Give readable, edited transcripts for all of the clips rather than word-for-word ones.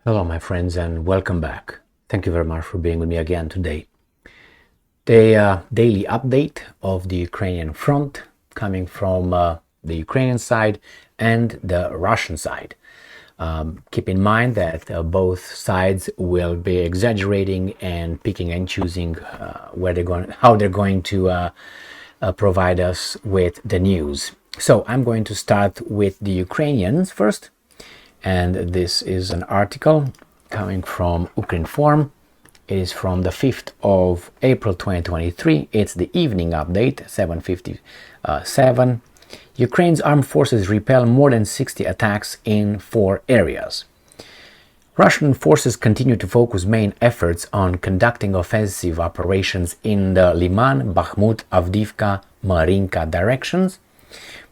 Hello, my friends, and welcome back. Thank you very much for being with me again today. The daily update of the Ukrainian front coming from the Ukrainian side and the Russian side. Keep in mind that both sides will be exaggerating and picking and choosing how they're going to provide us with the news. So I'm going to start with the Ukrainians first. And this is an article coming from Ukrinform. It is from the 5th of April 2023. It's the evening update, 7:57. Ukraine's armed forces repel more than 60 attacks in 4 areas. Russian forces continue to focus main efforts on conducting offensive operations in the Lyman, Bakhmut, Avdiivka, Marinka directions.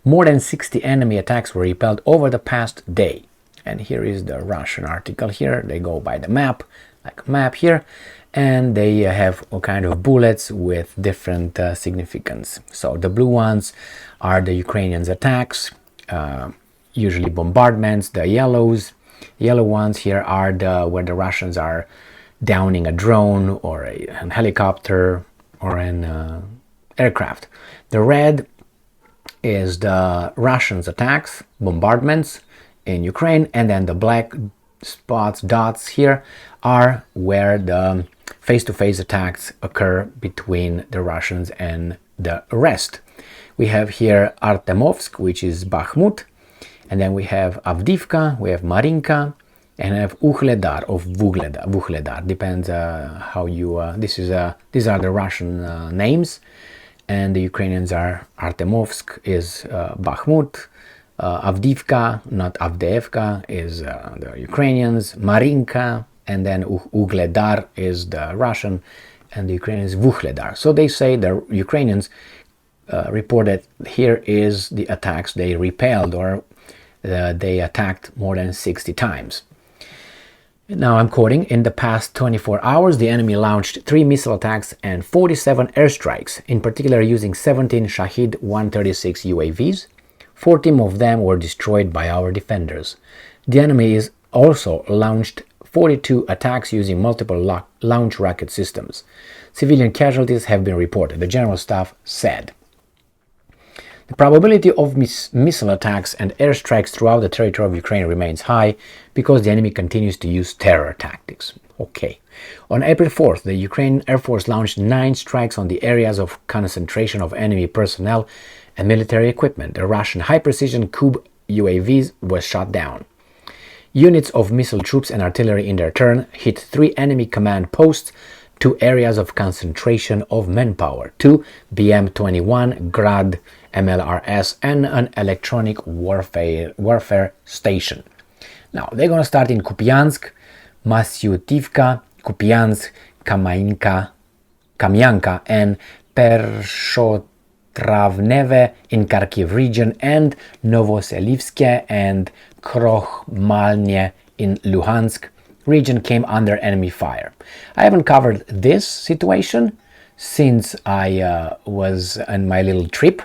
More than 60 enemy attacks were repelled over the past day. And here is the Russian article here. They go by the map, like a map here, and they have all kind of bullets with different significance. So the blue ones are the Ukrainians' attacks, usually bombardments. The yellow ones here are where the Russians are downing a drone or a helicopter or an aircraft. The red is the Russians' attacks, bombardments in Ukraine, and then the black spots, dots here are where the face-to-face attacks occur between the Russians and the rest. We have here Artemovsk, which is Bakhmut, and then we have Avdiivka, we have Marinka, and we have Vuhledar of Vuhledar. Depends how you. These are the Russian names, and the Ukrainians are Artemovsk is Bakhmut. Avdiivka, not Avdiivka, is the Ukrainians, Marinka, and then Vuhledar is the Russian, and the Ukrainians Vuhledar. So they say the Ukrainians reported here is the attacks they repelled, or they attacked more than 60 times. Now I'm quoting, in the past 24 hours the enemy launched 3 missile attacks and 47 airstrikes, in particular using 17 Shahed 136 UAVs. 14 of them were destroyed by our defenders. The enemy is also launched 42 attacks using multiple launch rocket systems. Civilian casualties have been reported, the General Staff said. The probability of missile attacks and airstrikes throughout the territory of Ukraine remains high because the enemy continues to use terror tactics. Okay. On April 4th, the Ukrainian Air Force launched 9 strikes on the areas of concentration of enemy personnel and military equipment. The Russian high-precision Kub UAVs were shot down. Units of missile troops and artillery in their turn hit 3 enemy command posts, 2 areas of concentration of manpower, 2 BM-21 Grad MLRS, and an electronic warfare station. Now, they're going to start in Kupiansk, Masyutivka, Kupiansk, Kamyanka, and Travneve in Kharkiv region, and Novoselivske and Krokhmalny in Luhansk region came under enemy fire. I haven't covered this situation since I was on my little trip,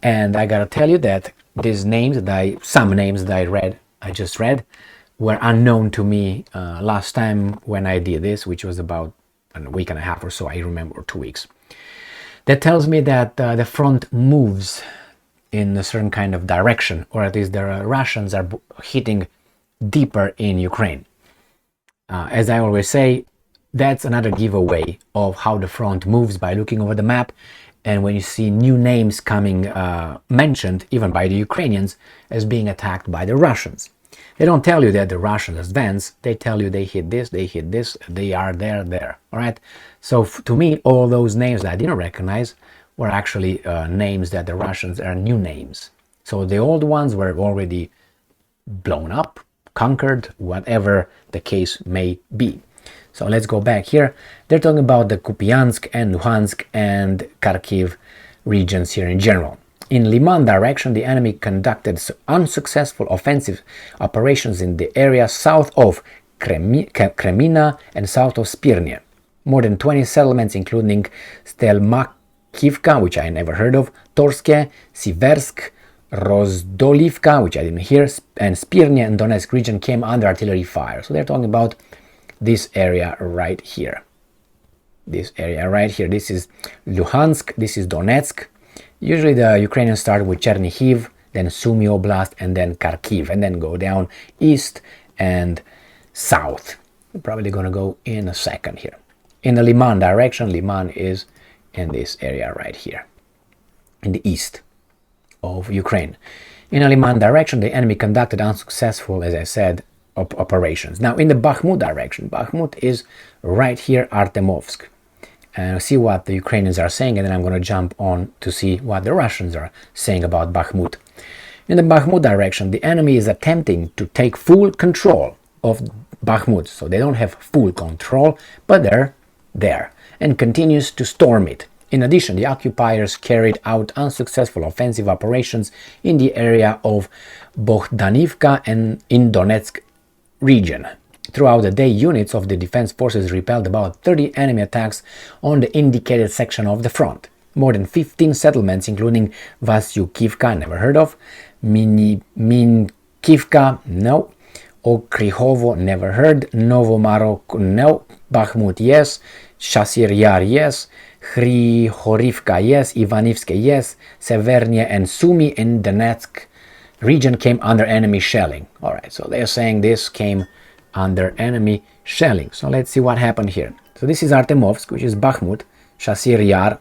and I gotta tell you that these names some names that I just read were unknown to me last time when I did this, which was about a week and a half or so, I remember, 2 weeks. That tells me that the front moves in a certain kind of direction, or at least the Russians are hitting deeper in Ukraine. As I always say, that's another giveaway of how the front moves by looking over the map, and when you see new names coming mentioned, even by the Ukrainians, as being attacked by the Russians. They don't tell you that the Russians advance, they tell you they hit this, they are there, alright? So to me, all those names that I didn't recognize were actually names that the Russians are new names. So the old ones were already blown up, conquered, whatever the case may be. So let's go back here. They're talking about the Kupiansk and Luhansk and Kharkiv regions here in general. In Lyman direction, the enemy conducted unsuccessful offensive operations in the area south of Kremina and south of Spirne. More than 20 settlements, including Stelmakivka, which I never heard of, Torske, Siversk, Rozdolivka, which I didn't hear, and Spirnia and Donetsk region came under artillery fire. So they're talking about this area right here. This area right here. This is Luhansk, this is Donetsk. Usually the Ukrainians start with Chernihiv, then Sumy Oblast, and then Kharkiv, and then go down east and south. We're probably going to go in a second here. In the Lyman direction, Lyman is in this area right here, in the east of Ukraine. In the Lyman direction, the enemy conducted unsuccessful, as I said, operations. Now, in the Bakhmut direction, Bakhmut is right here, Artemovsk. And see what the Ukrainians are saying, and then I'm going to jump on to see what the Russians are saying about Bakhmut. In the Bakhmut direction, the enemy is attempting to take full control of Bakhmut. So they don't have full control, but they're there and continues to storm it. In addition, the occupiers carried out unsuccessful offensive operations in the area of Avdiivka and in Donetsk region. Throughout the day, units of the defense forces repelled about 30 enemy attacks on the indicated section of the front. More than 15 settlements, including Vasyukivka, never heard of, Minkivka, no, Okrihovo, never heard, Novomarok, no, Bakhmut, yes, Shasir Yar, yes, Hrihorivka, yes, Ivanivske, yes, Severnia and Sumy in Donetsk region came under enemy shelling. Alright, so they're saying this came under enemy shelling. So let's see what happened here. So this is Artemovsk, which is Bakhmut, Shasir Yar,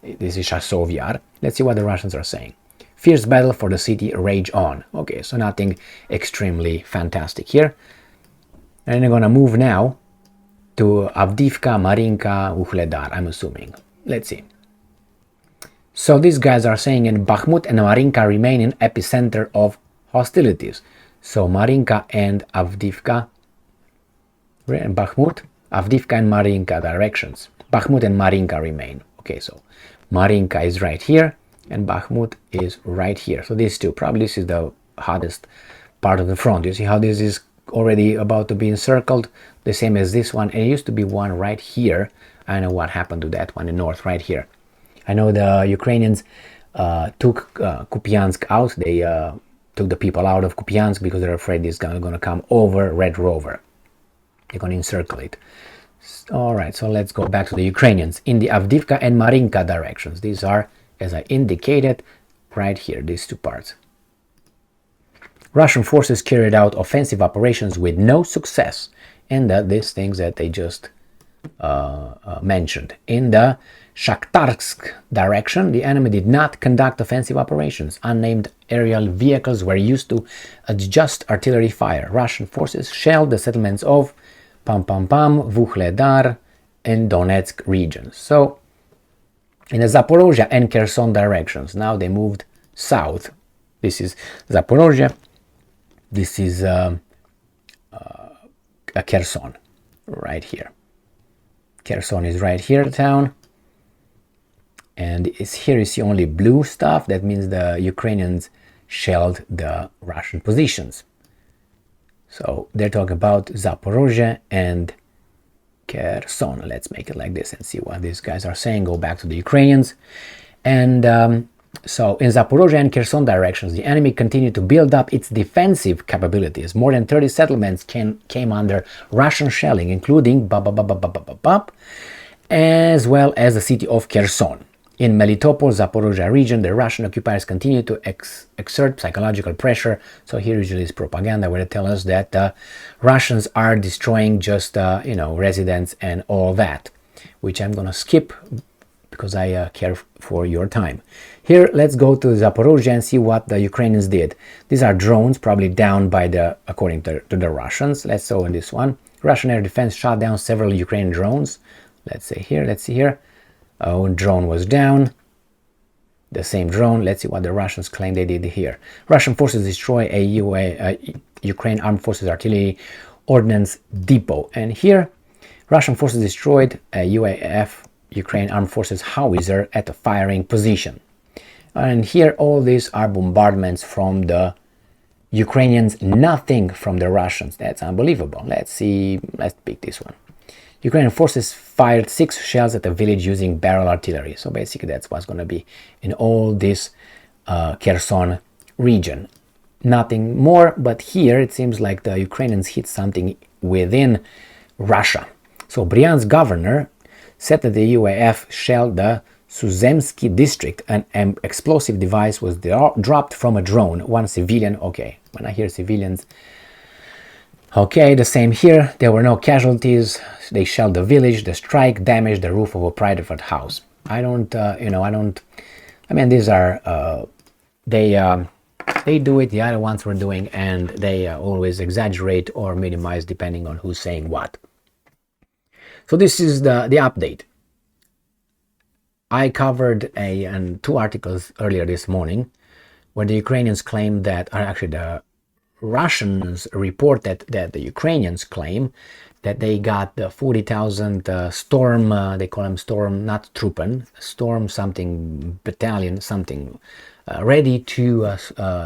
this is Shasov Yar. Let's see what the Russians are saying. Fierce battle for the city rage on. Okay, so nothing extremely fantastic here. And I'm gonna move now to Avdiivka, Marinka, Vuhledar, I'm assuming. Let's see. So these guys are saying in Bakhmut and Marinka remain in epicenter of hostilities. So Marinka and Avdiivka, Bakhmut, Avdiivka and Marinka directions. Bakhmut and Marinka remain. Okay, so Marinka is right here and Bakhmut is right here. So these two, probably this is the hottest part of the front. You see how this is already about to be encircled, the same as this one. And it used to be one right here. I know what happened to that one in north right here. I know the Ukrainians took Kupiansk out. They took the people out of Kupiansk because they're afraid this guy is going to come over Red Rover. They're going to encircle it. All right, so let's go back to the Ukrainians. In the Avdiivka and Marinka directions, these are, as I indicated, right here, these two parts. Russian forces carried out offensive operations with no success in these things that they just mentioned. In the Shakhtarsk direction, the enemy did not conduct offensive operations. Unnamed aerial vehicles were used to adjust artillery fire. Russian forces shelled the settlements of Vuhledar and Donetsk regions. So, in the Zaporozhye and Kherson directions, now they moved south. This is Zaporozhye. This is Kherson, right here. Kherson is right here, the town. And it's here you see only blue stuff. That means the Ukrainians shelled the Russian positions. So they're talking about Zaporozhye and Kherson. Let's make it like this and see what these guys are saying. Go back to the Ukrainians. And so in Zaporozhye and Kherson directions, the enemy continued to build up its defensive capabilities. More than 30 settlements came under Russian shelling, including as well as the city of Kherson. In Melitopol, Zaporozhye region, the Russian occupiers continue to exert psychological pressure. So here usually is propaganda where they tell us that Russians are destroying just, residents and all that, which I'm going to skip because I care for your time. Here, let's go to Zaporozhye and see what the Ukrainians did. These are drones, probably down by according to the Russians. Let's go in this one. Russian air defense shot down several Ukrainian drones. Let's see here. Drone was down. The same drone. Let's see what the Russians claim they did here. Russian forces destroy a Ukraine Armed Forces artillery ordnance depot. And here, Russian forces destroyed a UAF Ukraine Armed Forces howitzer at a firing position. And here, all these are bombardments from the Ukrainians, nothing from the Russians. That's unbelievable. Let's see. Let's pick this one. Ukrainian forces fired 6 shells at a village using barrel artillery. So basically that's what's going to be in all this Kherson region. Nothing more, but here it seems like the Ukrainians hit something within Russia. So Bryansk governor said that the UAF shelled the Suzemsky district. An explosive device was dropped from a drone. One civilian, okay, when I hear civilians, okay, the same here. There were no casualties. They shelled the village. The strike damaged the roof of a private house. I mean, these are, they do it, the other ones were doing, and they always exaggerate or minimize depending on who's saying what. So this is the update. I covered two articles earlier this morning where the Ukrainians claim that, or actually the Russians report that the Ukrainians claim that they got the 40,000 storm, they call them storm, not Truppen, storm something battalion, something, ready to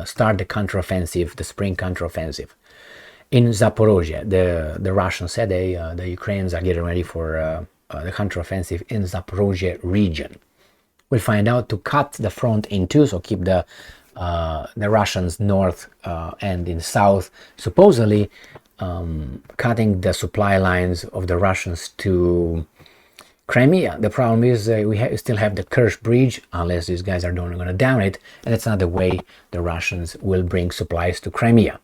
start the counteroffensive, the spring counteroffensive in Zaporozhye. The Russians said the Ukrainians are getting ready for the counteroffensive in Zaporozhye region. We'll find out to cut the front in two, so keep the Russians north and in south, supposedly cutting the supply lines of the Russians to Crimea. The problem is we still have the Kerch Bridge, unless these guys are going to down it, and that's not the way the Russians will bring supplies to Crimea.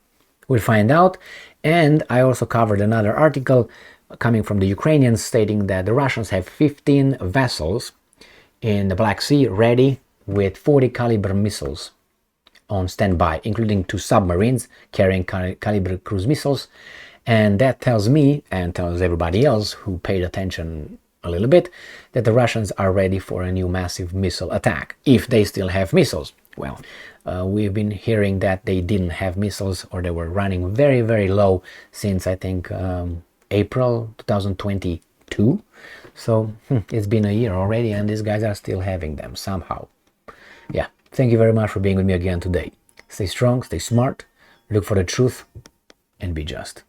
We'll find out. And I also covered another article coming from the Ukrainians stating that the Russians have 15 vessels in the Black Sea ready with 40 caliber missiles on standby, including 2 submarines carrying caliber cruise missiles. And that tells me, and tells everybody else who paid attention a little bit, that the Russians are ready for a new massive missile attack, if they still have missiles. Well, we've been hearing that they didn't have missiles, or they were running very, very low since, I think, April 2022. So it's been a year already, and these guys are still having them somehow. Yeah, thank you very much for being with me again today. Stay strong, stay smart, look for the truth, and be just.